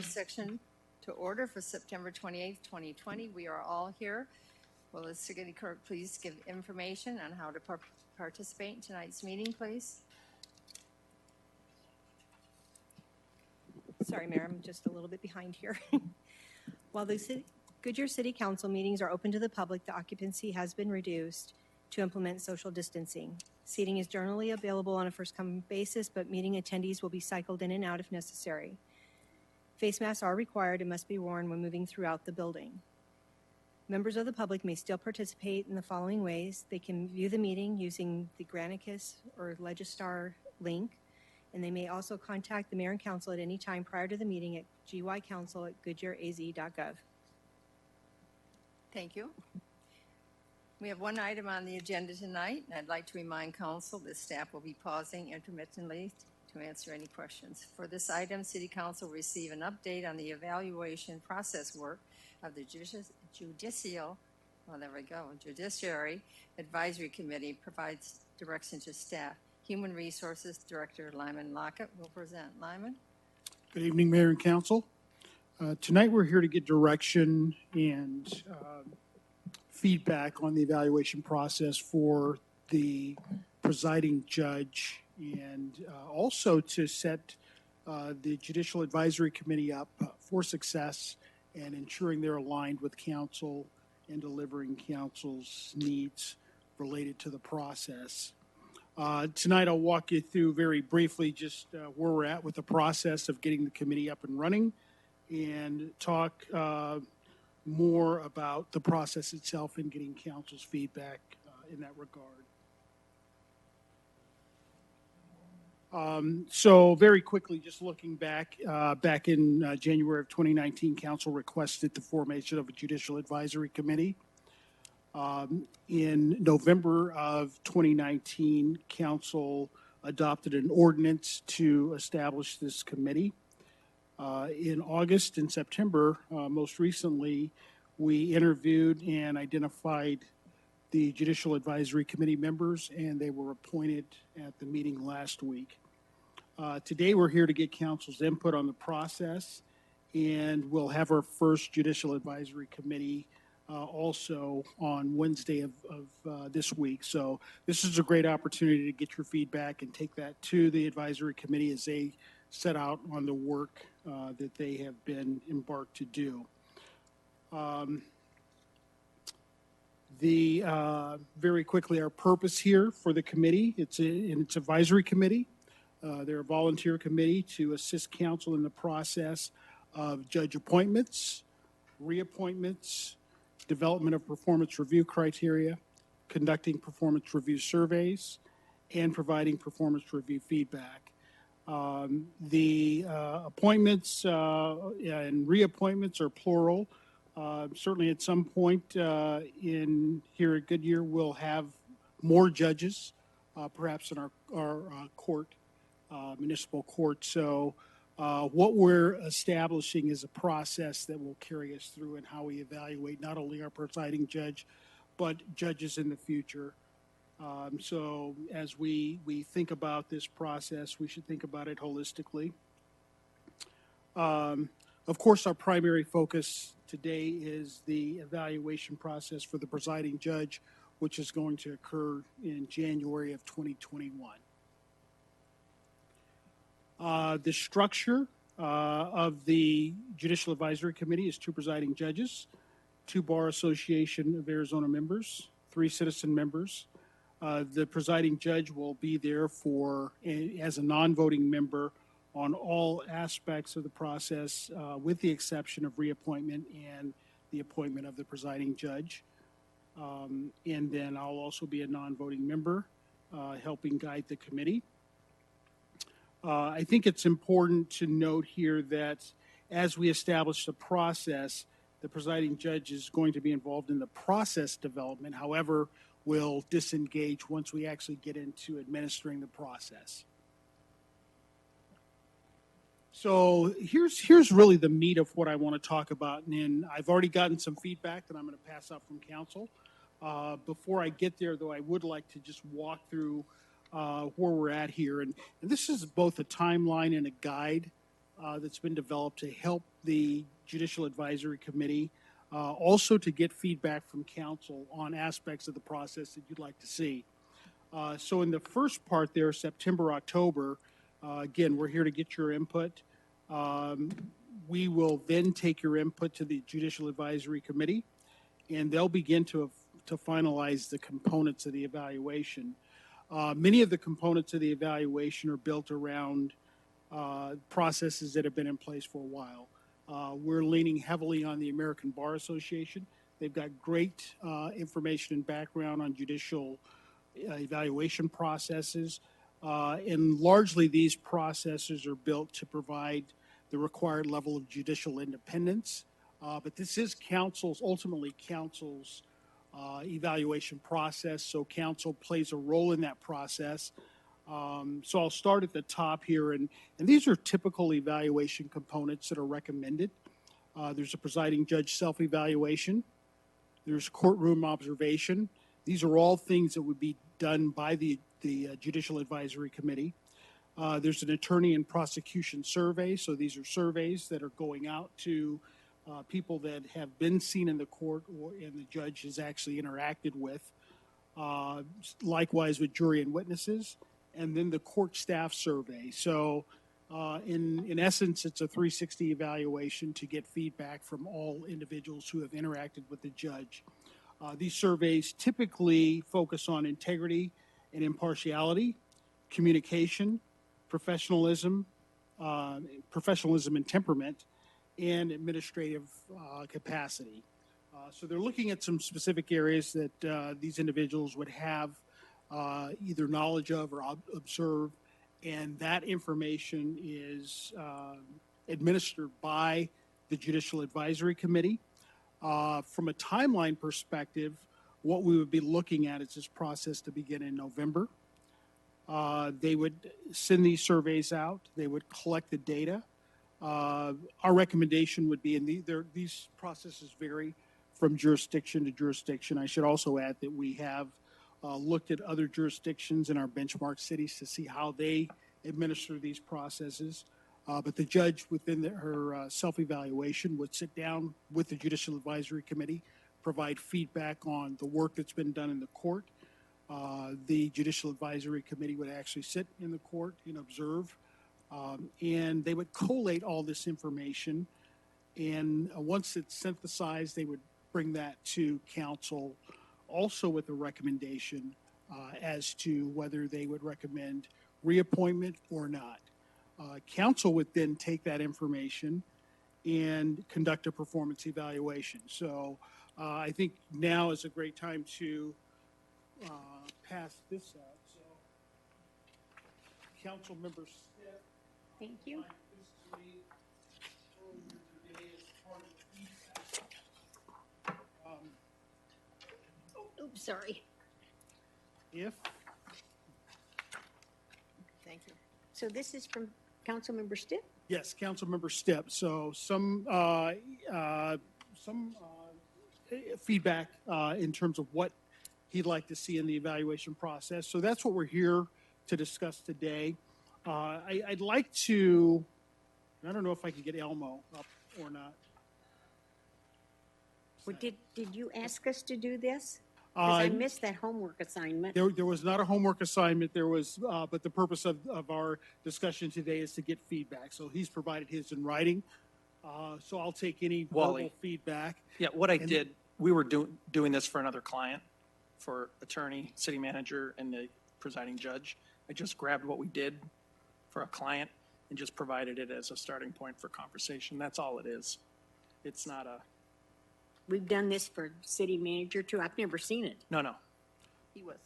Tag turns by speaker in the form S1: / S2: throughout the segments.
S1: first section to order for September 28th, 2020. We are all here. Will the city clerk please give information on how to participate in tonight's meeting, please?
S2: Sorry, Mayor, I'm just a little bit behind here. While the Goodyear City Council meetings are open to the public, the occupancy has been reduced to implement social distancing. Seating is generally available on a first-come basis, but meeting attendees will be cycled in and out if necessary. Face masks are required and must be worn when moving throughout the building. Members of the public may still participate in the following ways. They can view the meeting using the Granicus or Legistar link, and they may also contact the mayor and council at any time prior to the meeting at gycouncil@goodyearaz.gov.
S1: Thank you. We have one item on the agenda tonight, and I'd like to remind council that staff will be pausing intermittently to answer any questions. For this item, City Council will receive an update on the evaluation process work of the Judiciary Advisory Committee, provides direction to staff. Human Resources Director Lyman Lockett will present. Lyman?
S3: Good evening, Mayor and Council. Tonight we're here to get direction and feedback on the evaluation process for the presiding judge, and also to set the Judicial Advisory Committee up for success and ensuring they're aligned with council and delivering council's needs related to the process. Tonight I'll walk you through very briefly just where we're at with the process of getting the committee up and running, and talk more about the process itself and getting council's feedback in that regard. So very quickly, just looking back, back in January of 2019, council requested the formation of a Judicial Advisory Committee. In November of 2019, council adopted an ordinance to establish this committee. In August and September, most recently, we interviewed and identified the Judicial Advisory Committee members, and they were appointed at the meeting last week. Today, we're here to get council's input on the process, and we'll have our first Judicial Advisory Committee also on Wednesday of this week. So this is a great opportunity to get your feedback and take that to the Advisory Committee as they set out on the work that they have been embarked to do. Very quickly, our purpose here for the committee, it's advisory committee. They're a volunteer committee to assist council in the process of judge appointments, reappointments, development of performance review criteria, conducting performance review surveys, and providing performance review feedback. The appointments and reappointments are plural. Certainly at some point in here at Goodyear, we'll have more judges, perhaps in our court, municipal court. So what we're establishing is a process that will carry us through in how we evaluate not only our presiding judge, but judges in the future. So as we think about this process, we should think about it holistically. Of course, our primary focus today is the evaluation process for the presiding judge, which is going to occur in January of 2021. The structure of the Judicial Advisory Committee is 2 presiding judges, 2 Bar Association of Arizona members, 3 citizen members. The presiding judge will be there as a non-voting member on all aspects of the process, with the exception of reappointment and the appointment of the presiding judge. And then I'll also be a non-voting member, helping guide the committee. I think it's important to note here that as we establish the process, the presiding judge is going to be involved in the process development. However, will disengage once we actually get into administering the process. So here's really the meat of what I want to talk about, and I've already gotten some feedback that I'm going to pass out from council. Before I get there, though, I would like to just walk through where we're at here, and this is both a timeline and a guide that's been developed to help the Judicial Advisory Committee, also to get feedback from council on aspects of the process that you'd like to see. So in the first part there, September, October, again, we're here to get your input. We will then take your input to the Judicial Advisory Committee, and they'll begin to finalize the components of the evaluation. Many of the components of the evaluation are built around processes that have been in place for a while. We're leaning heavily on the American Bar Association. They've got great information and background on judicial evaluation processes. And largely these processes are built to provide the required level of judicial independence. But this is ultimately council's evaluation process, so council plays a role in that process. So I'll start at the top here, and these are typical evaluation components that are recommended. There's a presiding judge self-evaluation. There's courtroom observation. These are all things that would be done by the Judicial Advisory Committee. There's an attorney and prosecution survey. So these are surveys that are going out to people that have been seen in the court and the judge has actually interacted with. Likewise with jury and witnesses. And then the court staff survey. So in essence, it's a 360 evaluation to get feedback from all individuals who have interacted with the judge. These surveys typically focus on integrity and impartiality, communication, professionalism and temperament, and administrative capacity. So they're looking at some specific areas that these individuals would have either knowledge of or observe, and that information is administered by the Judicial Advisory Committee. From a timeline perspective, what we would be looking at is this process to begin in November. They would send these surveys out. They would collect the data. Our recommendation would be, and these processes vary from jurisdiction to jurisdiction. I should also add that we have looked at other jurisdictions in our benchmark cities to see how they administer these processes. But the judge within her self-evaluation would sit down with the Judicial Advisory Committee, provide feedback on the work that's been done in the court. The Judicial Advisory Committee would actually sit in the court and observe, and they would collate all this information. And once it's synthesized, they would bring that to council, also with a recommendation as to whether they would recommend reappointment or not. Council would then take that information and conduct a performance evaluation. So I think now is a great time to pass this out. So, Council members,
S4: thank you. Oops, sorry.
S3: If
S1: Thank you.
S4: So this is from Councilmember Stipp?
S3: yes, Councilmember Stipp. So some feedback in terms of what he'd like to see in the evaluation process. So that's what we're here to discuss today. I'd like to, I don't know if I can get Elmo up or not.
S4: Well, did you ask us to do this? Because I missed that homework assignment.
S3: There was not a homework assignment. There was, but the purpose of our discussion today is to get feedback. So he's provided his in writing. So I'll take any verbal feedback.
S5: Yeah, what I did, we were doing this for another client, for attorney, city manager, and the presiding judge. I just grabbed what we did for a client and just provided it as a starting point for conversation. That's all it is. It's not a,
S4: We've done this for city manager too. I've never seen it.
S5: no.
S1: He was.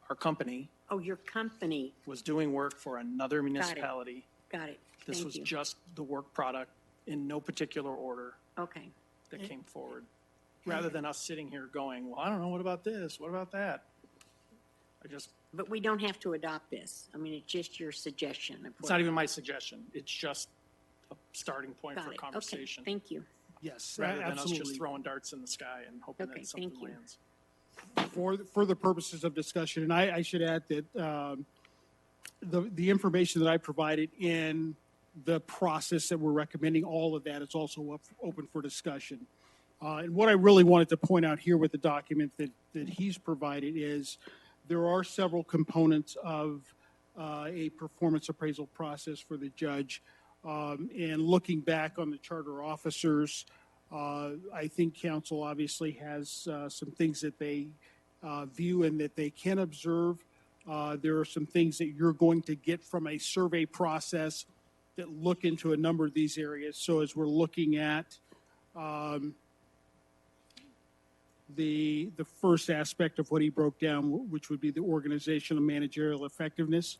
S5: Our company
S4: Oh, your company.
S5: was doing work for another municipality.
S4: Got it.
S5: This
S4: Thank
S5: was
S4: you.
S5: just the work product in no particular order
S4: Okay.
S5: that came forward. Rather than us sitting here going, well, I don't know, what about this? What about that?
S4: But we don't have to adopt this. I mean, it's just your suggestion. of
S5: It's
S4: what-
S5: not even my suggestion. It's just a starting point
S4: Got
S5: for
S4: it. Okay,
S5: conversation.
S4: thank you.
S3: Yes,
S5: Rather than us
S3: absolutely.
S5: just throwing darts in the sky and hoping
S4: Okay,
S5: that something
S4: thank you.
S5: lands.
S3: For the purposes of discussion, and I should add that the information that I provided in the process that we're recommending, all of that is also open for discussion. And what I really wanted to point out here with the document that he's provided is there are several components of a performance appraisal process for the judge. And looking back on the charter officers, I think council obviously has some things that they view and that they can observe. There are some things that you're going to get from a survey process that look into a number of these areas. So as we're looking at the first aspect of what he broke down, which would be the organizational and managerial effectiveness,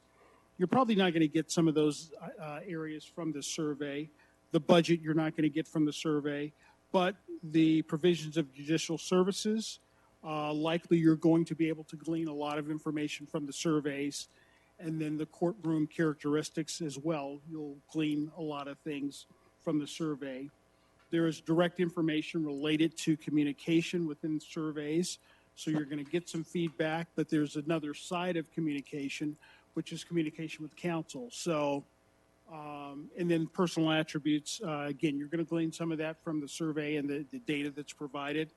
S3: you're probably not going to get some of those areas from the survey. The budget you're not going to get from the survey, but the provisions of judicial services, likely you're going to be able to glean a lot of information from the surveys. And then the courtroom characteristics as well. You'll glean a lot of things from the survey. There is direct information related to communication within surveys. So you're going to get some feedback, but there's another side of communication, which is communication with counsel. So, and then personal attributes, again, you're going to glean some of that from the survey and the data that's provided.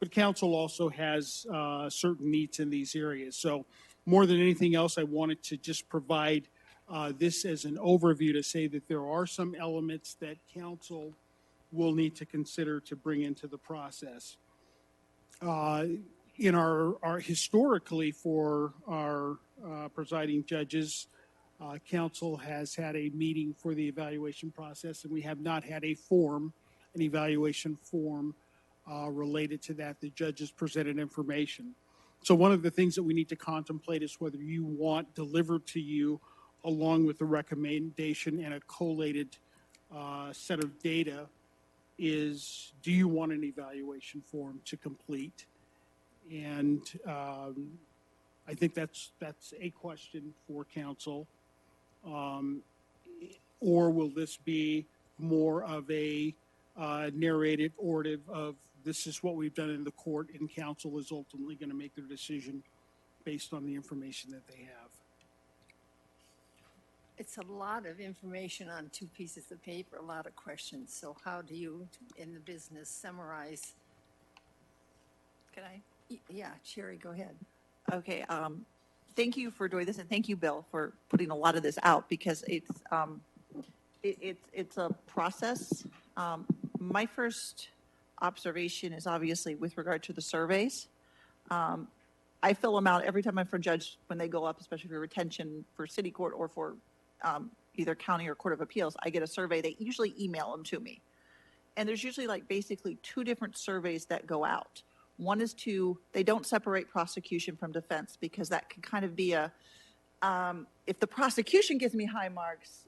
S3: But counsel also has certain needs in these areas. So more than anything else, I wanted to just provide this as an overview to say that there are some elements that counsel will need to consider to bring into the process. In our historically for our presiding judges, council has had a meeting for the evaluation process, and we have not had an evaluation form related to that. The judges presented information. So one of the things that we need to contemplate is whether you want delivered to you along with the recommendation and a collated set of data is, do you want an evaluation form to complete? And I think that's a question for council. Or will this be more of a narrated orative of this is what we've done in the court, and council is ultimately going to make their decision based on the information that they have.
S1: It's a lot of information on 2 pieces of paper, a lot of questions. So how do you, in the business, summarize?
S6: Can I?
S1: Yeah, Sherry, go ahead.
S6: Okay. Thank you for doing this, and thank you, Bill, for putting a lot of this out because it's a process. My first observation is obviously with regard to the surveys. I fill them out every time I'm for judge when they go up, especially for retention for city court or for either county or court of appeals. I get a survey. They usually email them to me. And there's usually like basically 2 different surveys that go out. One is they don't separate prosecution from defense because that can kind of be if the prosecution gives me high marks,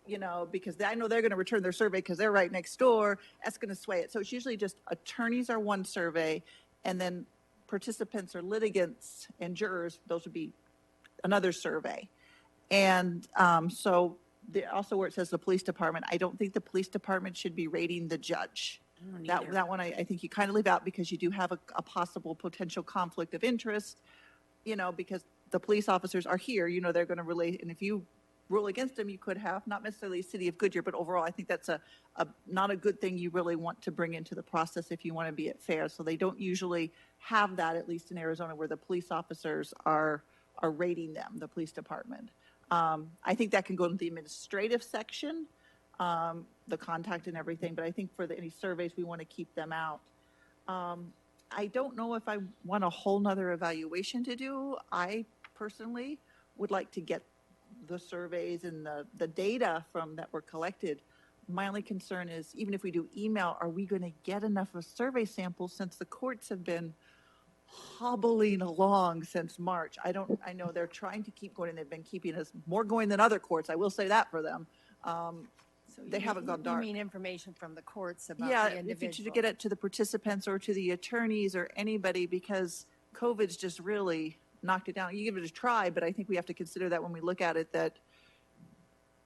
S6: because I know they're going to return their survey because they're right next door, that's going to sway it. So it's usually just attorneys are one survey, and then participants or litigants and jurors, those would be another survey. And so also where it says the police department, I don't think the police department should be rating the judge. That one I think you kind of leave out because you do have a possible potential conflict of interest, because the police officers are here, they're going to relate. And if you rule against them, you could have, not necessarily City of Goodyear, but overall, I think that's not a good thing you really want to bring into the process if you want to be fair. So they don't usually have that, at least in Arizona, where the police officers are rating them, the police department. I think that can go to the administrative section, the contact and everything, but I think for any surveys, we want to keep them out. I don't know if I want a whole nother evaluation to do. I personally would like to get the surveys and the data that were collected. My only concern is, even if we do email, are we going to get enough of survey samples since the courts have been hobbling along since March? I know they're trying to keep going, and they've been keeping us more going than other courts. I will say that for them.
S1: So
S6: they haven't gone dark.
S1: You mean information from the courts about
S6: Yeah,
S1: the individual?
S6: if you get it to the participants or to the attorneys or anybody, because COVID's just really knocked it down. You give it a try, but I think we have to consider that when we look at it, that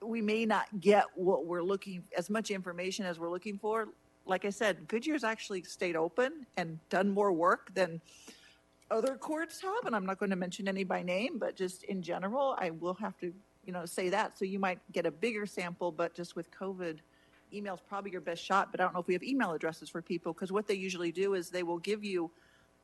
S6: we may not get as much information as we're looking for. Like I said, Goodyear's actually stayed open and done more work than other courts have, and I'm not going to mention any by name, but just in general, I will have to, say that. So you might get a bigger sample, but just with COVID, email's probably your best shot. But I don't know if we have email addresses for people, because what they usually do is they will give you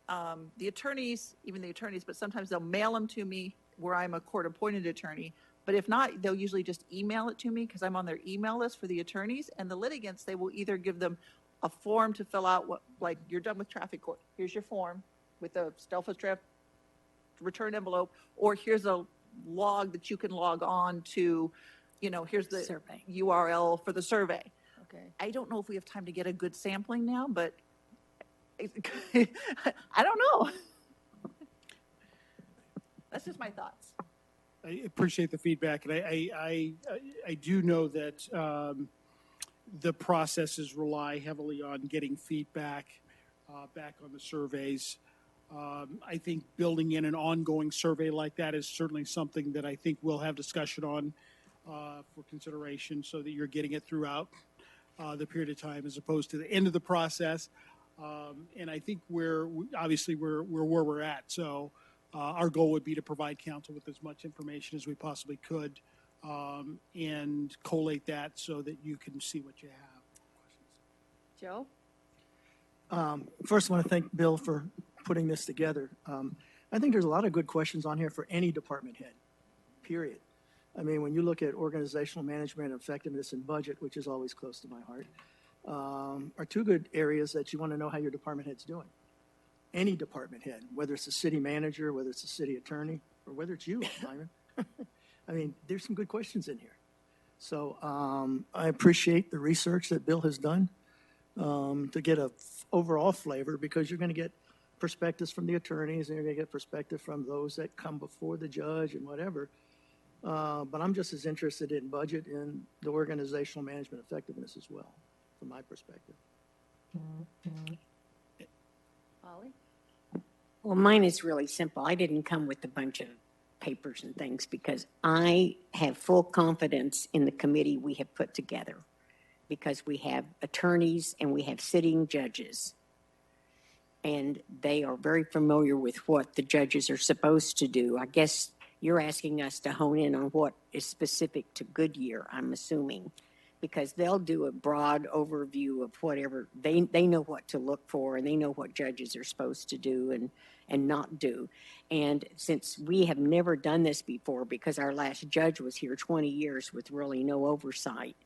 S6: the attorneys, even the attorneys, but sometimes they'll mail them to me where I'm a court-appointed attorney. But if not, they'll usually just email it to me because I'm on their email list for the attorneys. And the litigants, they will either give them a form to fill out, like you're done with traffic court. Here's your form with a self draft return envelope, or here's a log that you can log on to, here's the
S4: Survey.
S6: URL for the survey.
S1: Okay.
S6: I don't know if we have time to get a good sampling now, but I don't know. That's just my thoughts.
S3: I appreciate the feedback, and I do know that the processes rely heavily on getting feedback back on the surveys. I think building in an ongoing survey like that is certainly something that I think we'll have discussion on for consideration, so that you're getting it throughout the period of time as opposed to the end of the process. And I think we're where we're at. So our goal would be to provide council with as much information as we possibly could and collate that so that you can see what you have.
S1: Joe?
S7: First, I want to thank Bill for putting this together. I think there's a lot of good questions on here for any department head, period. I mean, when you look at organizational management, effectiveness, and budget, which is always close to my heart, are two good areas that you want to know how your department head's doing. Any department head, whether it's a city manager, whether it's a city attorney, or whether it's you, Lyman. I mean, there's some good questions in here. So I appreciate the research that Bill has done to get a overall flavor, because you're going to get perspectives from the attorneys and you're going to get perspective from those that come before the judge and whatever. But I'm just as interested in budget and the organizational management effectiveness as well, from my perspective.
S1: Holly?
S4: Well, mine is really simple. I didn't come with a bunch of papers and things because I have full confidence in the committee we have put together, because we have attorneys and we have sitting judges. And they are very familiar with what the judges are supposed to do. I guess you're asking us to hone in on what is specific to Goodyear, I'm assuming, because they'll do a broad overview of whatever. They know what to look for, and they know what judges are supposed to do and not do. And since we have never done this before, because our last judge was here 20 years with really no oversight,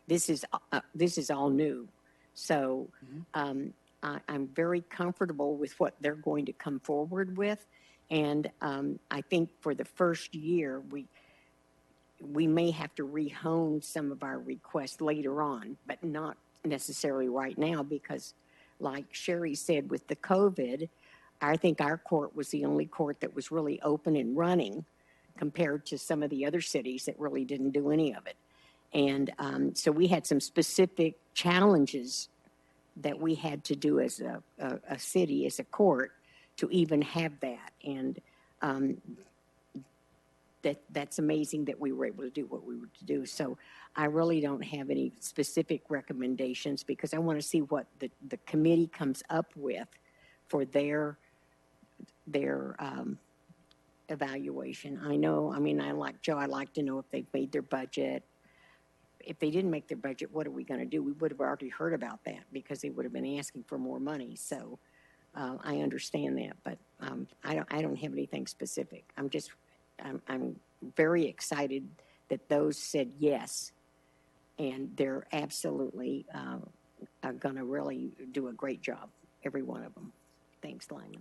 S4: this is all new. So I'm very comfortable with what they're going to come forward with. And I think for the first year, we may have to rehone some of our requests later on, but not necessarily right now, because like Sherry said, with the COVID, I think our court was the only court that was really open and running compared to some of the other cities that really didn't do any of it. And so we had some specific challenges that we had to do as a city, as a court, to even have that. And that's amazing that we were able to do what we were to do. So I really don't have any specific recommendations, because I want to see what the committee comes up with for their evaluation. I like Joe, I'd like to know if they've made their budget. If they didn't make their budget, what are we going to do? We would have already heard about that, because they would have been asking for more money. So I understand that, but I don't have anything specific. I'm very excited that those said yes, and they're absolutely going to really do a great job, every one of them. Thanks, Lyman.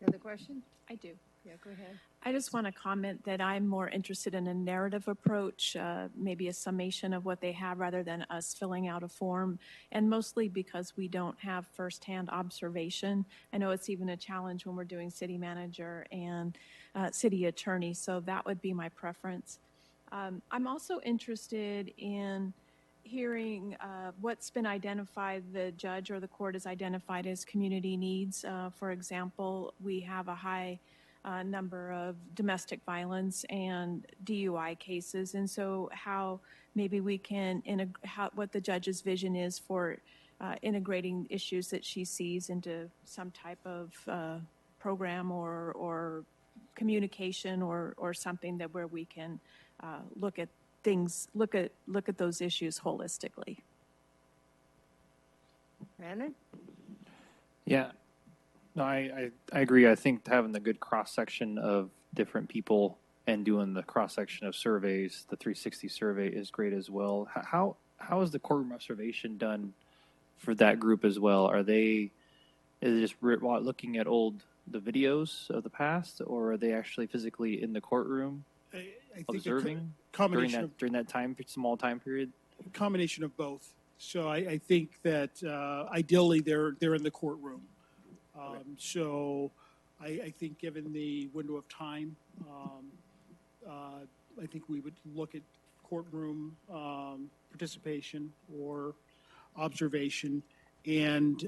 S1: Another question?
S8: I do.
S1: Yeah, go ahead.
S8: I just want to comment that I'm more interested in a narrative approach, maybe a summation of what they have rather than us filling out a form, and mostly because we don't have firsthand observation. I know it's even a challenge when we're doing city manager and city attorney, so that would be my preference. I'm also interested in hearing what's been identified, the judge or the court has identified as community needs. For example, we have a high number of domestic violence and DUI cases, and so how maybe we can what the judge's vision is for integrating issues that she sees into some type of program or communication or something that where we can look at things, look at those issues holistically.
S1: Brandon?
S9: Yeah, no, I agree. I think having the good cross section of different people and doing the cross section of surveys, the 360 survey is great as well. How is the courtroom observation done for that group as well? Is it just looking at the videos of the past, or are they actually physically in the courtroom
S3: I think
S9: observing
S3: combination
S9: during that small time period?
S3: combination of both. So I think that ideally they're in the courtroom. So I think given the window of time, I think we would look at courtroom participation or observation, and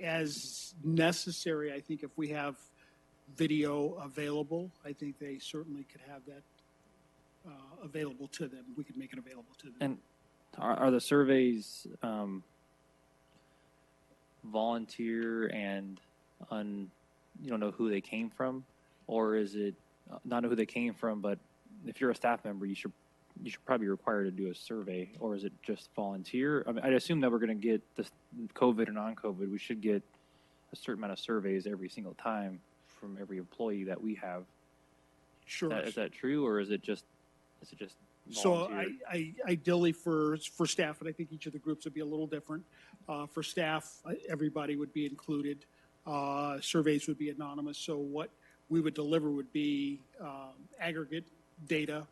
S3: as necessary, I think if we have video available, I think they certainly could have that available to them. We could make it available to them.
S9: And are the surveys volunteer and you don't know who they came from, or is it not know who they came from, but if you're a staff member, you should probably be required to do a survey, or is it just volunteer? I mean, I assume that we're going to get this COVID or non-COVID. We should get a certain amount of surveys every single time from every employee that we have.
S3: Sure.
S9: Is that true, or is it just
S3: So
S9: volunteer?
S3: I ideally for staff, and I think each of the groups would be a little different. For staff, everybody would be included. Surveys would be anonymous. So what we would deliver would be aggregate data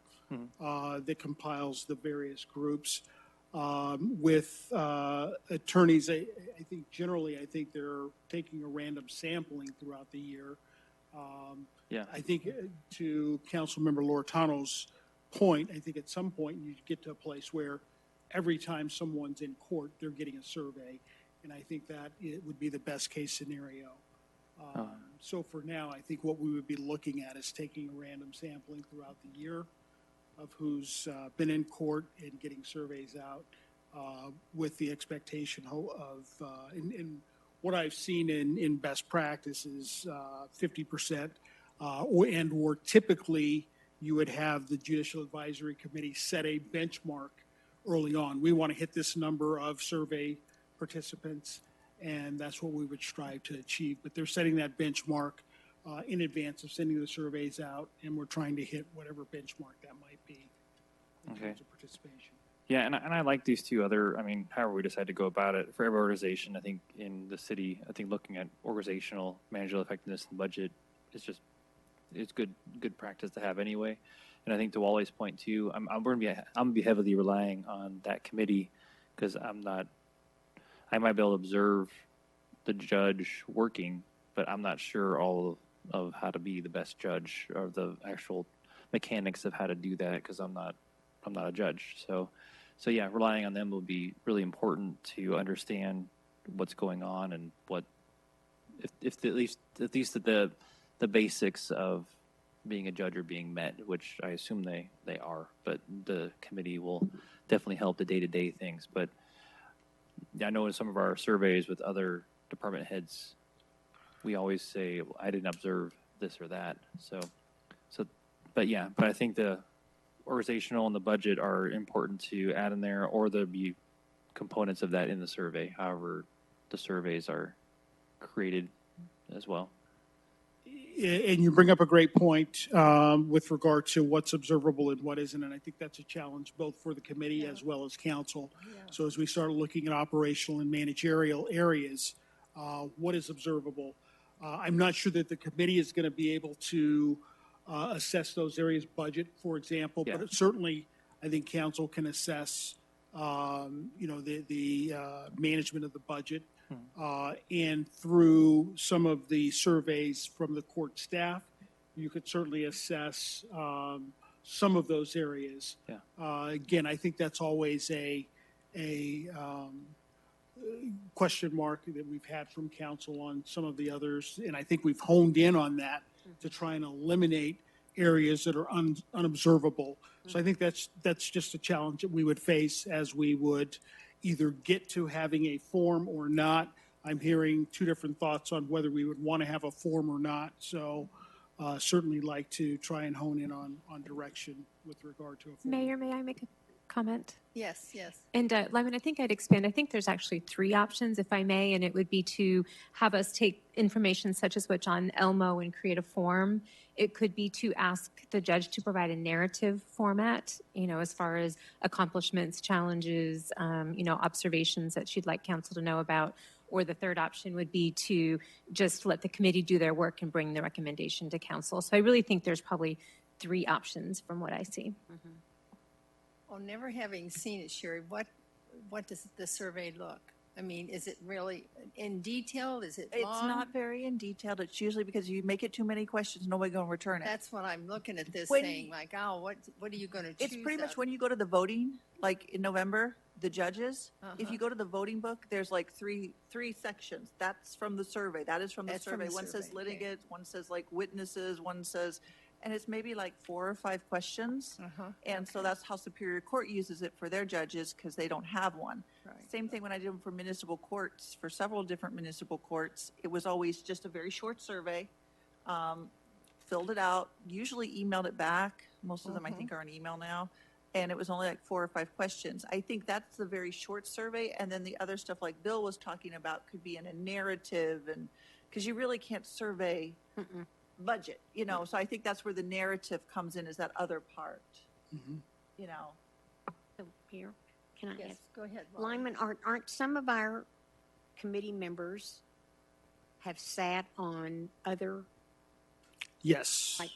S3: that compiles the various groups. With attorneys, I think generally, they're taking a random sampling throughout the year.
S9: Yeah.
S3: I think to Councilmember Loretano's point, I think at some point you get to a place where every time someone's in court, they're getting a survey. And I think that it would be the best case scenario. So for now, I think what we would be looking at is taking a random sampling throughout the year of who's been in court and getting surveys out with the expectation of, and what I've seen in best practice is 50%, or typically you would have the Judicial Advisory Committee set a benchmark early on. We want to hit this number of survey participants, and that's what we would strive to achieve. But they're setting that benchmark in advance of sending the surveys out, and we're trying to hit whatever benchmark that might be in terms of participation.
S9: Yeah, and I like these two other, however we decide to go about it, for every organization, I think in the city, I think looking at organizational, managerial effectiveness and budget is it's good practice to have anyway. And I think to Wally's point too, I'm gonna be heavily relying on that committee, because I might be able to observe the judge working, but I'm not sure all of how to be the best judge, or the actual mechanics of how to do that, because I'm not a judge. So yeah, relying on them will be really important to understand what's going on, and what if at least the basics of being a judge are being met, which I assume they are. But the committee will definitely help the day-to-day things. But I know in some of our surveys with other department heads, we always say, well, I didn't observe this or that. But I think the organizational and the budget are important to add in there, or there'll be components of that in the survey, however the surveys are created as well.
S3: And you bring up a great point with regard to what's observable and what isn't, and I think that's a challenge both for the committee as well as council. So as we start looking at operational and managerial areas, what is observable? I'm not sure that the committee is going to be able to assess those areas, budget, for example, but certainly I think council can assess, the management of the budget. And through some of the surveys from the court staff, you could certainly assess some of those areas. Again, I think that's always a question mark that we've had from council on some of the others, and I think we've honed in on that to try and eliminate areas that are unobservable. So I think that's just a challenge that we would face as we would either get to having a form or not. I'm hearing two different thoughts on whether we would want to have a form or not. So certainly like to try and hone in on direction with regard to a form.
S10: Mayor, may I make a comment?
S1: Yes, yes.
S10: And Lyman, I think I'd expand. I think there's actually 3 options, if I may, and it would be to have us take information such as what's on Elmo and create a form. It could be to ask the judge to provide a narrative format, as far as accomplishments, challenges, observations that she'd like council to know about. Or the third option would be to just let the committee do their work and bring the recommendation to council. So I really think there's probably 3 options from what I see.
S1: Well, never having seen it, Sherry, what does the survey look? I mean, is it really in detail? Is it
S6: It's
S1: long?
S6: not very in detail. It's usually because you make it too many questions, nobody going to return it.
S1: That's what I'm looking at this
S6: When-
S1: saying, like, oh, what are you going to choose?
S6: It's pretty much
S1: of?
S6: when you go to the voting, like in November, the judges, if
S1: Uh-huh.
S6: you go to the voting book, there's like three sections. That's from the survey. That is from the
S1: That's from
S6: survey.
S1: the
S6: One says
S1: survey, okay.
S6: litigants, one says like witnesses, one says, and it's maybe like 4 or 5 questions.
S1: Uh-huh.
S6: And so that's how Superior Court uses it for their judges because they don't have one.
S1: Right.
S6: Same thing when I did them for municipal courts, for several different municipal courts. It was always just a very short survey. Filled it out, usually emailed it back. Most of them I think are an email now. And it was only like 4 or 5 questions. I think that's the very short survey. And then the other stuff like Bill was talking about could be in a narrative and because you really can't survey budget, so I think that's where the narrative comes in is that other part,
S4: So here, can I
S1: Yes,
S4: ask?
S1: go ahead. Molly.
S4: Lyman, aren't some of our committee members have sat on other,
S3: Yes.
S4: like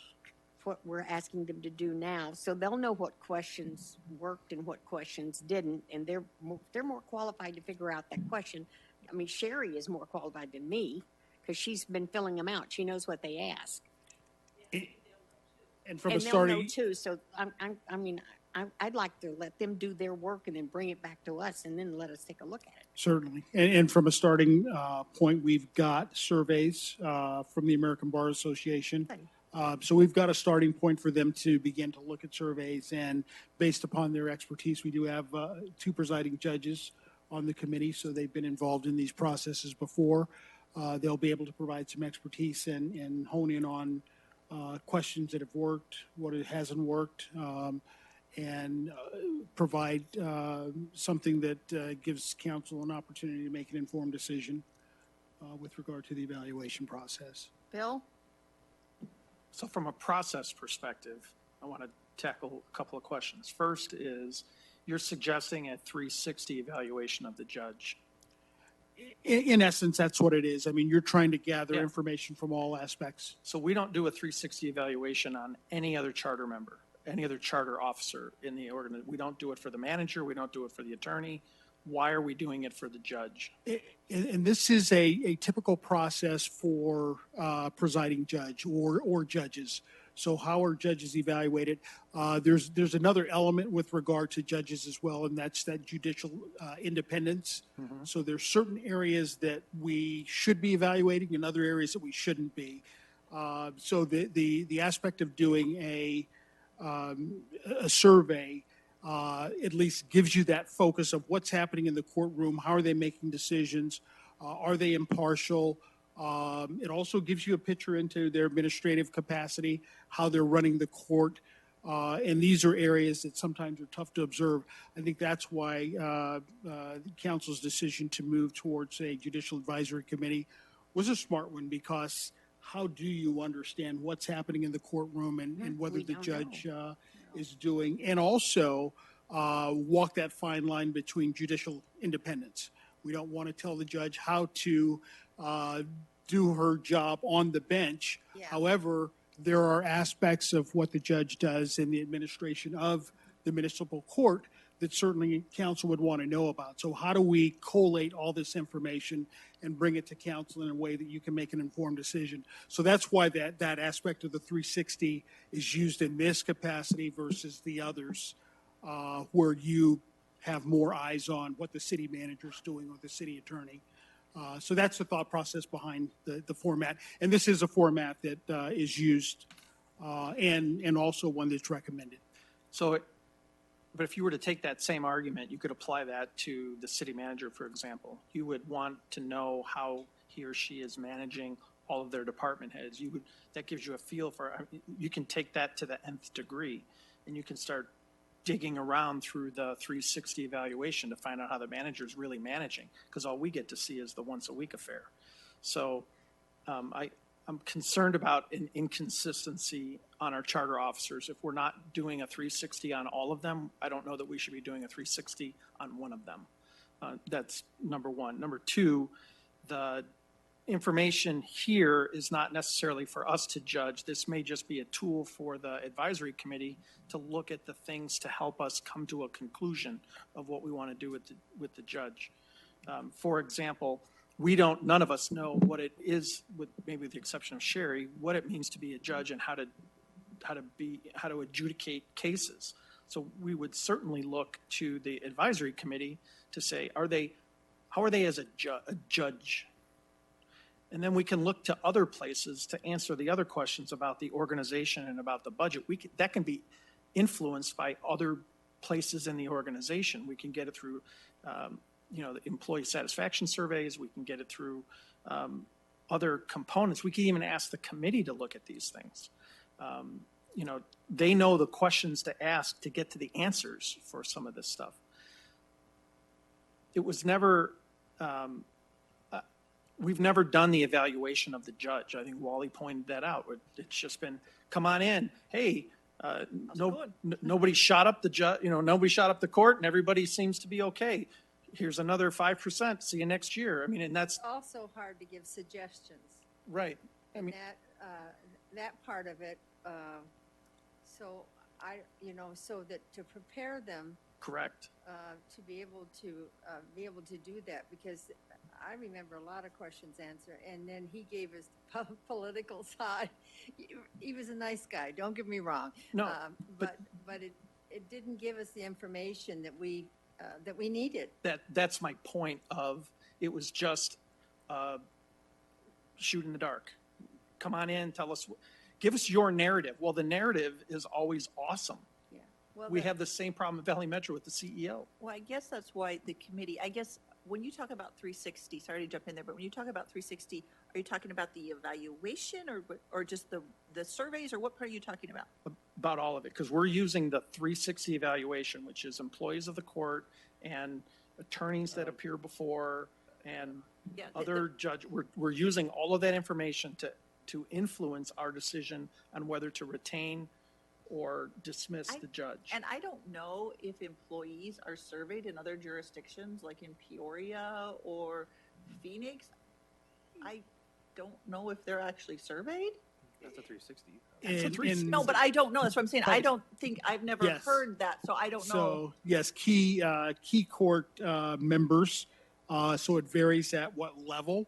S4: what we're asking them to do now? So they'll know what questions worked and what questions didn't, and they're more qualified to figure out that question. I mean, Sherry is more qualified than me because she's been filling them out. She knows what they ask.
S3: And from
S4: And
S3: a
S4: they'll know
S3: starting,
S4: too, so I'd like to let them do their work and then bring it back to us and then let us take a look at it.
S3: certainly, and from a starting point, we've got surveys from the American Bar Association. So we've got a starting point for them to begin to look at surveys, and based upon their expertise, we do have 2 presiding judges on the committee, so they've been involved in these processes before. They'll be able to provide some expertise and hone in on questions that have worked, what it hasn't worked, and provide something that gives council an opportunity to make an informed decision with regard to the evaluation process.
S1: Bill?
S5: So from a process perspective, I want to tackle a couple of questions. First is, you're suggesting a 360 evaluation of the judge.
S3: In essence, that's what it is. I mean, you're trying to gather
S5: Yeah.
S3: information from all aspects.
S5: So we don't do a 360 evaluation on any other charter member, any other charter officer in the organization. We don't do it for the manager. We don't do it for the attorney. Why are we doing it for the judge?
S3: And this is a typical process for presiding judge or judges. So how are judges evaluated? There's another element with regard to judges as well, and that's that judicial independence. So there's certain areas that we should be evaluating and other areas that we shouldn't be. So the aspect of doing a survey at least gives you that focus of what's happening in the courtroom, how are they making decisions, are they impartial? It also gives you a picture into their administrative capacity, how they're running the court. And these are areas that sometimes are tough to observe. I think that's why the council's decision to move towards a judicial advisory committee was a smart one, because how do you understand what's happening in the courtroom and whether
S4: we
S3: the
S4: don't
S3: judge is doing, and also walk that fine line between judicial independence. We don't want to tell the judge how to do her job on the bench.
S1: Yeah.
S3: However, there are aspects of what the judge does in the administration of the municipal court that certainly council would want to know about. So how do we collate all this information and bring it to council in a way that you can make an informed decision? So that's why that aspect of the 360 is used in this capacity versus the others, where you have more eyes on what the city manager's doing or the city attorney. So that's the thought process behind the format. And this is a format that is used and also one that's recommended.
S5: So, but if you were to take that same argument, you could apply that to the city manager, for example. You would want to know how he or she is managing all of their department heads. That gives you a feel for, I mean, you can take that to the nth degree, and you can start digging around through the 360 evaluation to find out how the manager is really managing, because all we get to see is the once a week affair. So I'm concerned about an inconsistency on our charter officers. If we're not doing a 360 on all of them, I don't know that we should be doing a 360 on one of them. That's number one. Number two, the information here is not necessarily for us to judge. This may just be a tool for the advisory committee to look at the things to help us come to a conclusion of what we want to do with the judge. For example, none of us know what it is, with maybe with the exception of Sherry, what it means to be a judge and how to adjudicate cases. So we would certainly look to the advisory committee to say, how are they as a judge? And then we can look to other places to answer the other questions about the organization and about the budget. That can be influenced by other places in the organization. We can get it through, the employee satisfaction surveys. We can get it through other components. We can even ask the committee to look at these things. They know the questions to ask to get to the answers for some of this stuff. It was never, we've never done the evaluation of the judge. I think Wally pointed that out. It's just been, come on in. Hey, nobody shot up the judge, nobody shot up the court, and everybody seems to be okay. Here's another 5%. See you next year. I mean, and that's
S1: also hard to give suggestions.
S5: Right. I
S1: And
S5: mean,
S1: that part of it, so that to prepare them
S5: correct.
S1: to be able to do that, because I remember a lot of questions answered, and then he gave us political side. He was a nice guy, don't get me wrong.
S5: No,
S1: but it didn't give us the information that we needed.
S5: That's my point of, it was just shoot in the dark. Come on in, tell us, give us your narrative. Well, the narrative is always awesome.
S1: Yeah. Well,
S5: We have the same problem at Valley Metro with the CEO.
S6: Well, I guess that's why the committee, I guess, when you talk about 360, sorry to jump in there, but when you talk about 360, are you talking about the evaluation or just the surveys, or what part are you talking about?
S5: About all of it, because we're using the 360 evaluation, which is employees of the court and attorneys that appear before and other judge. We're using all of that information to influence our decision on whether to retain or dismiss the judge.
S6: And I don't know if employees are surveyed in other jurisdictions, like in Peoria or Phoenix. I don't know if they're actually surveyed.
S9: That's a 360.
S6: No, but I don't know. That's what I'm saying. I don't think, I've never
S3: Yes.
S6: heard that, so I don't know.
S3: So, yes, key court members, so it varies at what level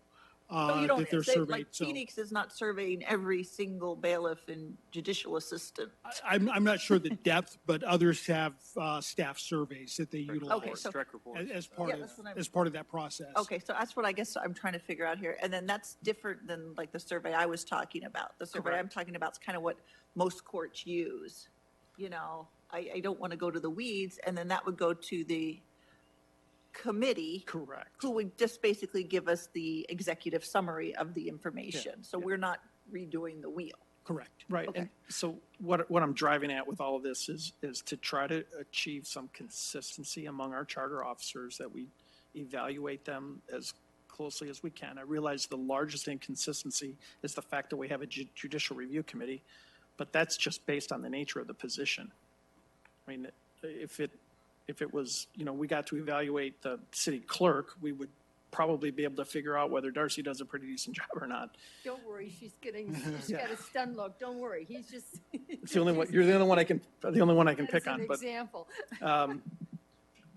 S6: So you don't,
S3: that they're
S6: say,
S3: surveyed.
S6: like
S3: So
S6: Phoenix is not surveying every single bailiff and judicial assistant.
S3: I'm not sure the depth, but others have staff surveys that they utilize
S6: Okay, so-
S9: Direct reports.
S3: as
S6: Yeah, that's what I'm-
S3: as part of that process.
S6: Okay, so that's what I guess I'm trying to figure out here. And then that's different than like the survey I was talking about. The survey I'm talking about is kind of what most courts use. I don't want to go to the weeds, and then that would go to the committee,
S5: Correct.
S6: who would just basically give us the executive summary of the information. So we're not redoing the wheel.
S3: Correct.
S5: Right.
S6: Okay.
S5: And so what I'm driving at with all of this is to try to achieve some consistency among our charter officers, that we evaluate them as closely as we can. I realize the largest inconsistency is the fact that we have a judicial review committee, but that's just based on the nature of the position. I mean, if it was, we got to evaluate the city clerk, we would probably be able to figure out whether Darcy does a pretty decent job or not.
S1: Don't worry, she's got a stun look. Don't worry, he's just.
S5: It's the only one, you're the only one I can pick on,
S1: That's
S5: but.
S1: an example.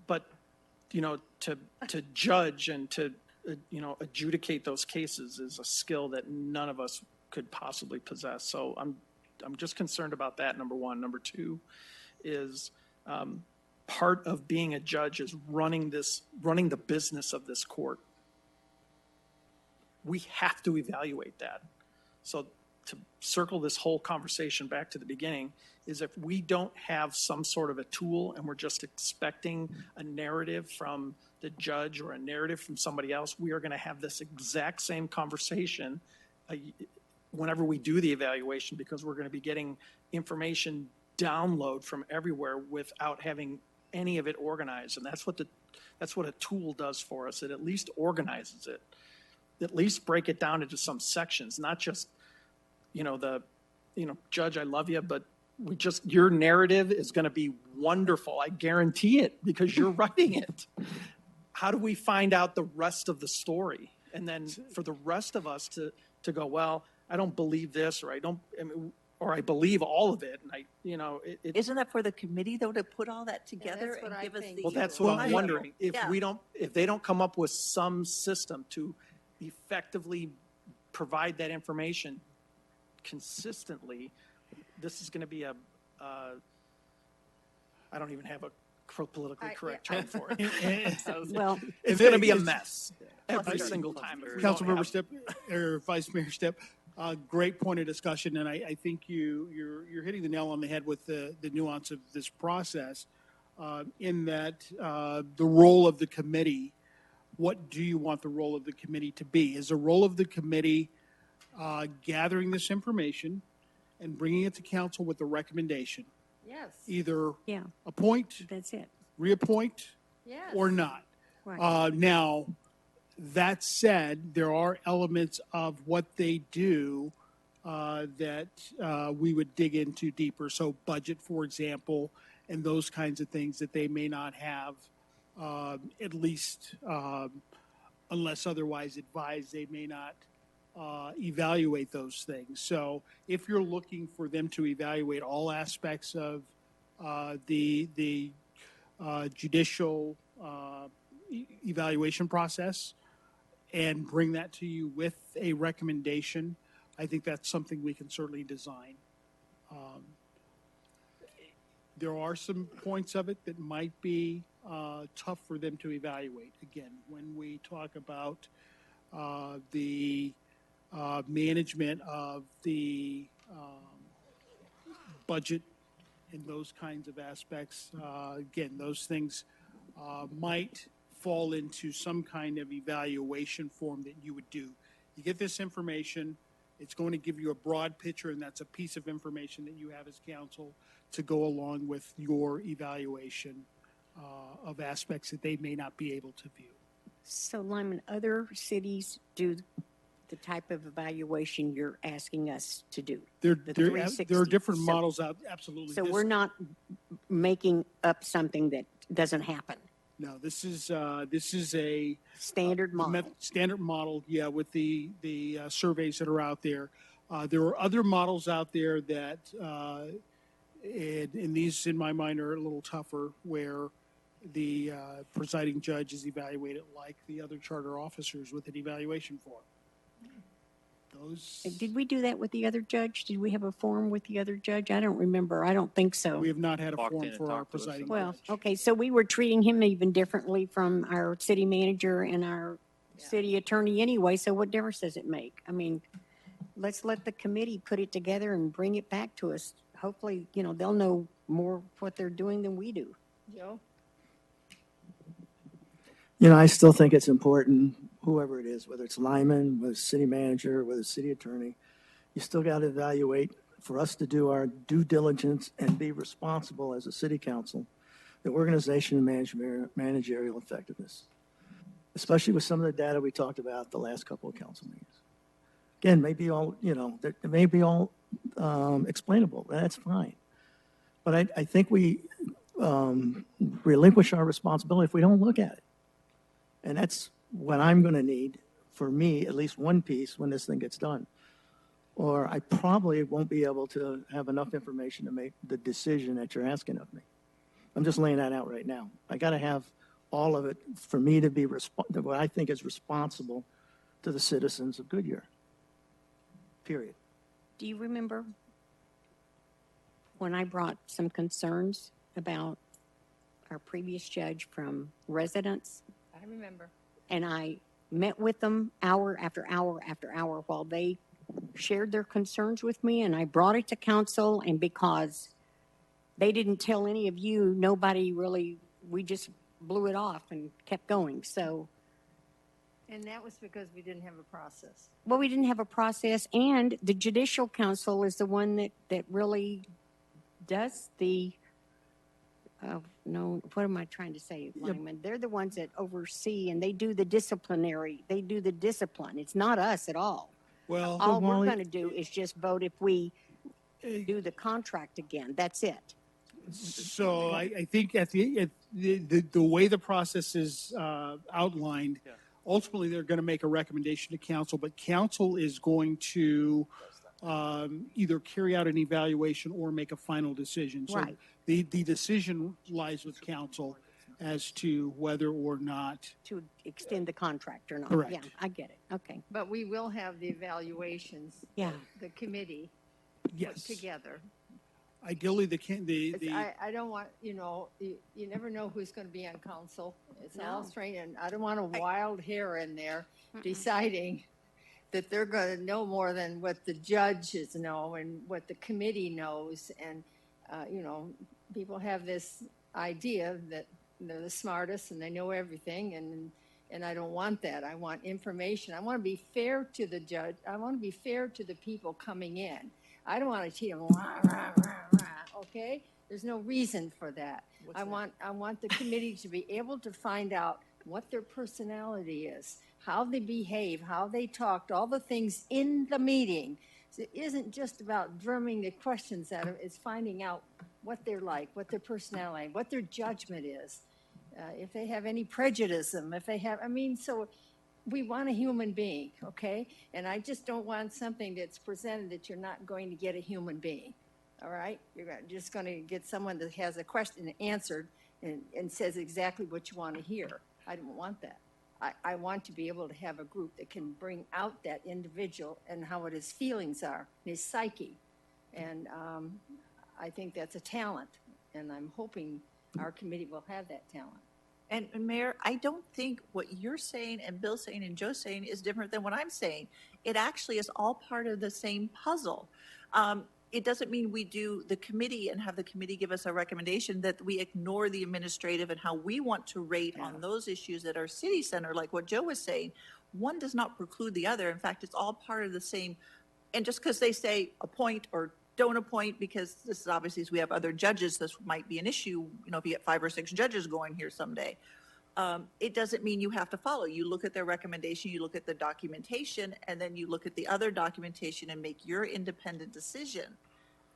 S5: But, to judge and to, adjudicate those cases is a skill that none of us could possibly possess. So I'm just concerned about that, number one. Number two is, part of being a judge is running the business of this court. We have to evaluate that. So to circle this whole conversation back to the beginning, is if we don't have some sort of a tool and we're just expecting a narrative from the judge or a narrative from somebody else, we are going to have this exact same conversation whenever we do the evaluation, because we're going to be getting information download from everywhere without having any of it organized. And that's what a tool does for us. It at least organizes it, at least break it down into some sections, not just, Judge, I love you, but your narrative is going to be wonderful. I guarantee it, because you're writing it. How do we find out the rest of the story? And then for the rest of us to go, well, I don't believe this, or I believe all of it. And
S6: Isn't that for the committee, though, to put all that together
S1: that's what
S6: and
S1: I
S6: give us
S1: think.
S6: the?
S5: well, that's what I'm
S6: high level?
S5: wondering. If
S6: Yeah.
S5: if they don't come up with some system to effectively provide that information consistently, this is going to be I don't even have a politically correct term for it.
S4: Well,
S5: It's going to be a
S3: It's-
S5: mess every single time. if we don't
S3: Councilmember
S5: have-
S3: Step, or Vice Mayor Step, great point of discussion, and I think you're hitting the nail on the head with the nuance of this process, in that the role of the committee. What do you want the role of the committee to be? Is the role of the committee gathering this information and bringing it to council with a recommendation?
S1: Yes,
S3: Either
S4: yeah,
S3: appoint,
S4: that's it.
S3: reappoint,
S1: yes.
S3: or not.
S4: Right.
S3: Now, that said, there are elements of what they do that we would dig into deeper. So budget, for example, and those kinds of things that they may not have, at least unless otherwise advised, they may not evaluate those things. So if you're looking for them to evaluate all aspects of the judicial evaluation process and bring that to you with a recommendation, I think that's something we can certainly design. There are some points of it that might be tough for them to evaluate. Again, when we talk about the management of the budget and those kinds of aspects, again, those things might fall into some kind of evaluation form that you would do. You get this information, it's going to give you a broad picture, and that's a piece of information that you have as council to go along with your evaluation of aspects that they may not be able to view.
S4: So Lyman, other cities do the type of evaluation you're asking us to do.
S3: There
S4: The
S3: are
S4: 360.
S3: different
S4: So-
S3: models out, absolutely.
S4: So
S3: This-
S4: we're not making up something that doesn't happen.
S3: No, this is a
S4: Standard model.
S3: standard model, yeah, with the surveys that are out there. There are other models out there that, and these in my mind are a little tougher, where the presiding judge is evaluated like the other charter officers with an evaluation form. Those,
S4: Did we do that with the other judge? Did we have a form with the other judge? I don't remember. I don't think so.
S3: we have not had a
S9: Walked in
S3: form
S9: and
S3: for our
S9: talked to us
S3: presiding
S4: Well,
S3: judge.
S4: okay, so we were treating him even differently from our city manager and our city attorney anyway, so what difference does it make? I mean, let's let the committee put it together and bring it back to us. Hopefully, they'll know more what they're doing than we do.
S1: Joe?
S7: I still think it's important, whoever it is, whether it's Lyman, whether it's city manager, whether it's city attorney, you still got to evaluate for us to do our due diligence and be responsible as a city council, the organization and managerial effectiveness, especially with some of the data we talked about the last couple of council meetings. Again, maybe all, it may be all explainable, that's fine. But I think we relinquish our responsibility if we don't look at it. And that's what I'm going to need, for me, at least one piece when this thing gets done. Or I probably won't be able to have enough information to make the decision that you're asking of me. I'm just laying that out right now. I got to have all of it for me to be what I think is responsible to the citizens of Goodyear. Period.
S4: Do you remember when I brought some concerns about our previous judge from residents?
S1: I remember.
S4: And I met with them hour after hour after hour while they shared their concerns with me, and I brought it to council, and because they didn't tell any of you, nobody really, we just blew it off and kept going. So
S1: And that was because we didn't have a process.
S4: Well, we didn't have a process, and the Judicial Council is the one that really does the, no, what am I trying to say, Lyman? They're the ones that oversee, and they do the discipline. It's not us at all.
S3: Well,
S4: All we're
S7: Molly-
S4: going to do is just vote if we do the contract again. That's it.
S3: so I think at the way the process is outlined, ultimately they're going to make a recommendation to council, but council is going to either carry out an evaluation or make a final decision. So
S4: Right.
S3: the decision lies with council as to whether or not.
S4: To extend the contract or not.
S3: Correct.
S4: Yeah, I get it. Okay.
S1: But we will have the evaluations.
S4: Yeah.
S1: The committee put
S3: Yes.
S1: together.
S3: Ideally,
S1: I don't want, you never know who's going to be on council. It's all
S4: No.
S1: strange, and I don't want a wild hair in there deciding that they're going to know more than what the judges know and what the committee knows. And, people have this idea that they're the smartest and they know everything, and I don't want that. I want information. I want to be fair to the judge. I want to be fair to the people coming in. I don't want to teach them, rah, rah, rah, rah, okay? There's no reason for that. I want the committee to be able to find out what their personality is, how they behave, how they talked, all the things in the meeting. So it isn't just about drumming the questions at them, it's finding out what they're like, what their personality, what their judgment is, if they have any prejudice, so we want a human being, okay? And I just don't want something that's presented that you're not going to get a human being, all right? You're just going to get someone that has a question answered and says exactly what you want to hear. I don't want that. I want to be able to have a group that can bring out that individual and how what his feelings are, his psyche. And I think that's a talent, and I'm hoping our committee will have that talent.
S6: And Mayor, I don't think what you're saying and Bill's saying and Joe's saying is different than what I'm saying. It actually is all part of the same puzzle. It doesn't mean we do the committee and have the committee give us a recommendation that we ignore the administrative and how we want to rate on those issues that are city center, like what Joe was saying. One does not preclude the other. In fact, it's all part of the same. And just because they say appoint or don't appoint, because this is obviously, as we have other judges, this might be an issue, if you get 5 or 6 judges going here someday. It doesn't mean you have to follow. You look at their recommendation, you look at the documentation, and then you look at the other documentation and make your independent decision.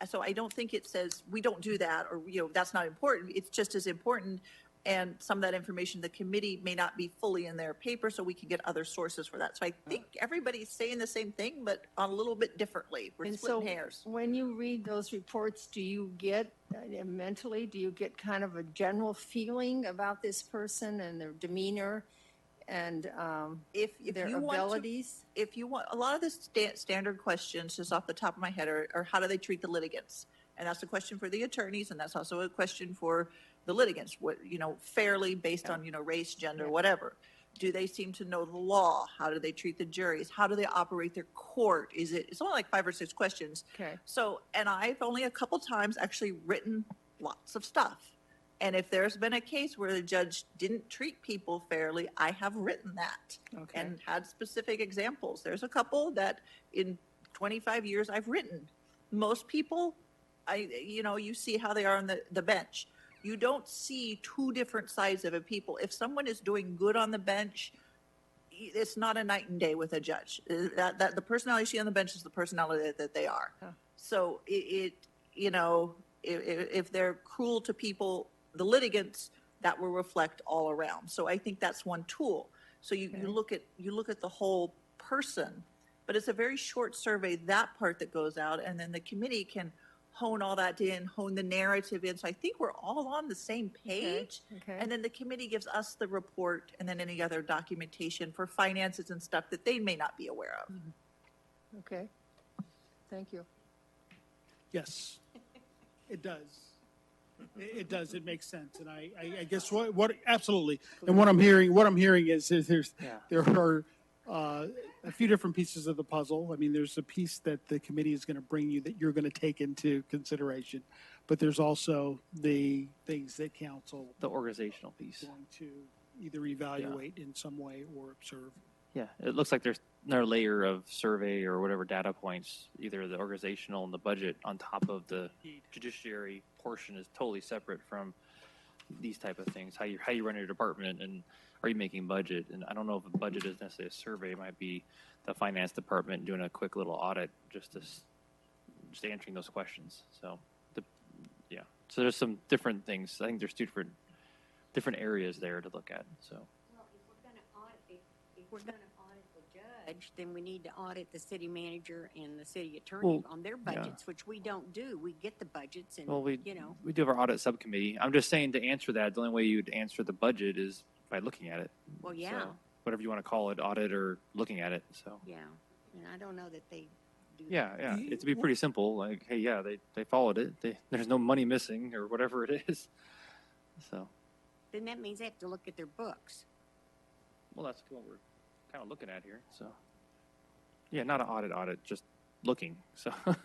S6: So I don't think it says we don't do that, or, that's not important. It's just as important. And some of that information, the committee may not be fully in their paper, so we can get other sources for that. So I think everybody's saying the same thing, but a little bit differently. We're splitting hairs.
S1: When you read those reports, do you get kind of a general feeling about this person and their demeanor and
S6: If
S1: their
S6: you want to-
S1: abilities?
S6: If you want, a lot of the standard questions, just off the top of my head, are how do they treat the litigants? And that's a question for the attorneys, and that's also a question for the litigants, fairly based on, race, gender, whatever. Do they seem to know the law? How do they treat the juries? How do they operate their court? It's only like 5 or 6 questions.
S1: Okay.
S6: So, and I've only a couple times actually written lots of stuff. And if there's been a case where the judge didn't treat people fairly, I have written that
S1: Okay.
S6: and had specific examples. There's a couple that in 25 years I've written. Most people, you see how they are on the bench. You don't see 2 different sides of a people. If someone is doing good on the bench, it's not a night and day with a judge. That the personality you see on the bench is the personality that they are.
S1: Huh.
S6: So if they're cruel to people, the litigants, that will reflect all around. So I think that's one tool. So you look at the whole person, but it's a very short survey, that part that goes out, and then the committee can hone all that in, hone the narrative in. So I think we're all on the same page.
S1: Okay.
S6: And then the committee gives us the report and then any other documentation for finances and stuff that they may not be aware of.
S1: Okay. Thank you.
S3: Yes, it does. It does. It makes sense. And I guess what absolutely. And what I'm hearing is there are a few different pieces of the puzzle. I mean, there's a piece that the committee is going to bring you that you're going to take into consideration, but there's also the things that council
S9: The organizational piece.
S3: is going to either evaluate in some way or observe.
S9: Yeah, it looks like there's another layer of survey or whatever data points, either the organizational and the budget on top of the judiciary portion is totally separate from these type of things. How you run your department, and are you making budget? And I don't know if a budget is necessarily a survey. It might be the finance department doing a quick little audit, just answering those questions. So yeah, so there's some different things. I think there's two different areas there to look at. So.
S4: Well, if we're going to audit the judge, then we need to audit the city manager and the city attorney
S9: Well,
S4: on their budgets, which we don't do. We get the budgets and,
S9: Well, we
S4: you know.
S9: do have our audit subcommittee. I'm just saying, to answer that, the only way you'd answer the budget is by looking at it.
S4: Well, yeah,
S9: So, whatever you want to call it, audit or looking at it. So
S4: yeah. And I don't know that they do that.
S9: yeah, it'd be pretty simple. Like, hey, yeah, they followed it. There's no money missing or whatever it is. So,
S4: Then that means they have to look at their books.
S9: well, that's what we're kind of looking at here. So, yeah, not an audit, just looking. So,
S4: So,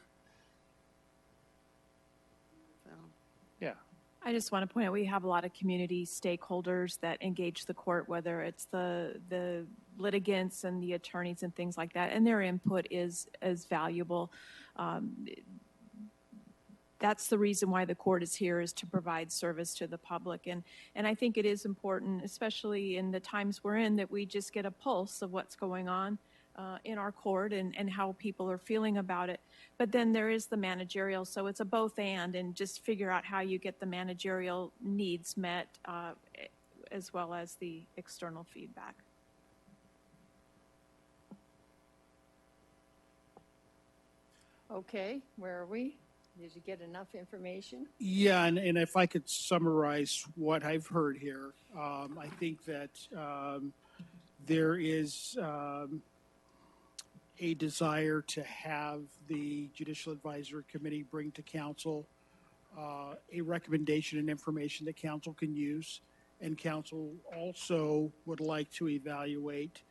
S9: yeah.
S8: I just want to point out, we have a lot of community stakeholders that engage the court, whether it's the litigants and the attorneys and things like that, and their input is valuable. That's the reason why the court is here, is to provide service to the public. And I think it is important, especially in the times we're in, that we just get a pulse of what's going on in our court and how people are feeling about it. But then there is the managerial, so it's a both and just figure out how you get the managerial needs met as well as the external feedback.
S1: Okay, where are we? Did you get enough information?
S3: Yeah, and if I could summarize what I've heard here, I think that there is a desire to have the Judicial Advisory Committee bring to council a recommendation and information that council can use. And council also would like to evaluate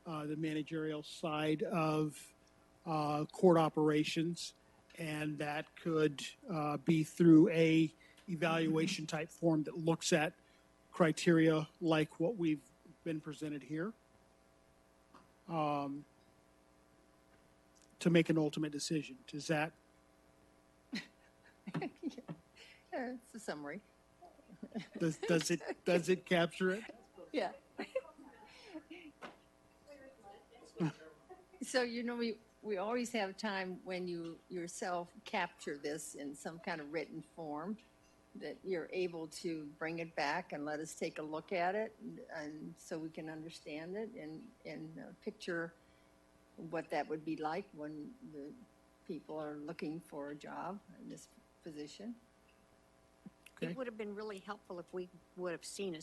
S3: the managerial side of court operations, and that could be through a evaluation type form that looks at criteria like what we've been presented here, to make an ultimate decision. Does that?
S1: Yeah, it's a summary.
S3: Does it capture it?
S1: Yeah. So, we always have time when you yourself capture this in some kind of written form, that you're able to bring it back and let us take a look at it, and so we can understand it and picture what that would be like when the people are looking for a job in this position.
S3: Okay.
S4: It would have been really helpful if we would have seen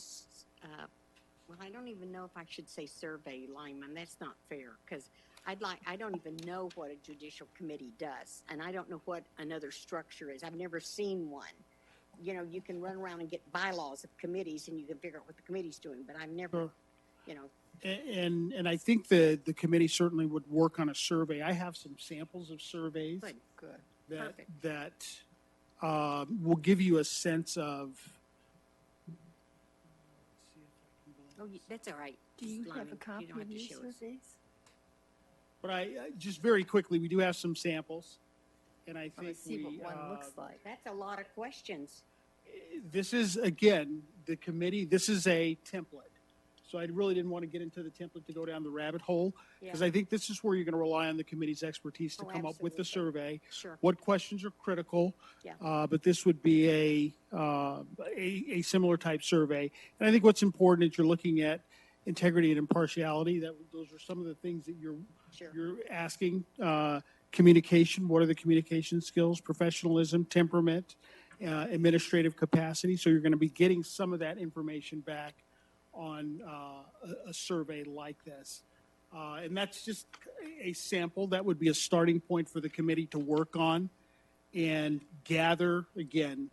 S4: well, I don't even know if I should say survey, Lyman. That's not fair, because I don't even know what a judicial committee does, and I don't know what another structure is. I've never seen one. You can run around and get bylaws of committees, and you can figure out what the committee's doing, but I've never,
S3: Sure. And I think the committee certainly would work on a survey. I have some samples of surveys
S4: Good.
S3: that will give you a sense of.
S4: Oh, that's all right.
S1: Do you
S4: Lyman,
S1: have a copy
S4: don't have
S1: of
S4: to
S1: these
S4: show us.
S1: surveys?
S3: But I just very quickly, we do have some samples, and I
S1: I
S3: think
S1: want to see what one looks like.
S4: That's a lot of questions.
S3: This is, again, the committee, this is a template. So I really didn't want to get into the template to go down the rabbit hole, because
S4: Yeah.
S3: I think this is where you're going to rely on the committee's expertise to
S4: Oh,
S3: come up with the
S4: absolutely.
S3: survey.
S4: Sure.
S3: What questions are critical?
S4: Yeah.
S3: But this would be a similar type survey. And I think what's important is you're looking at integrity and impartiality. Those are some of the things that
S4: Sure.
S3: you're asking. Communication, what are the communication skills? Professionalism, temperament, administrative capacity. So you're going to be getting some of that information back on a survey like this. And that's just a sample. That would be a starting point for the committee to work on and gather, again,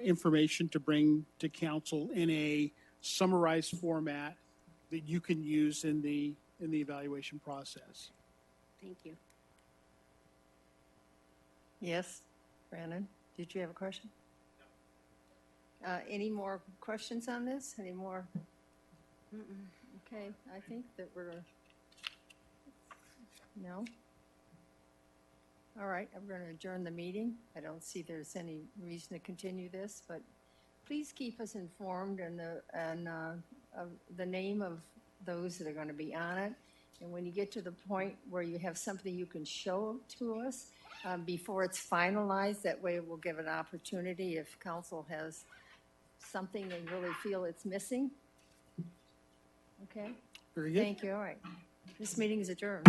S3: information to bring to council in a summarized format that you can use in the evaluation process.
S4: Thank you.
S1: Yes, Brandon, did you have a question? Any more questions on this? Any more? Okay, I think that we're No? All right, I'm going to adjourn the meeting. I don't see there's any reason to continue this, but please keep us informed of the name of those that are going to be on it. And when you get to the point where you have something you can show to us before it's finalized, that way we'll give an opportunity if council has something they really feel it's missing. Okay?
S3: Very good.
S1: Thank you. All right. This meeting is adjourned.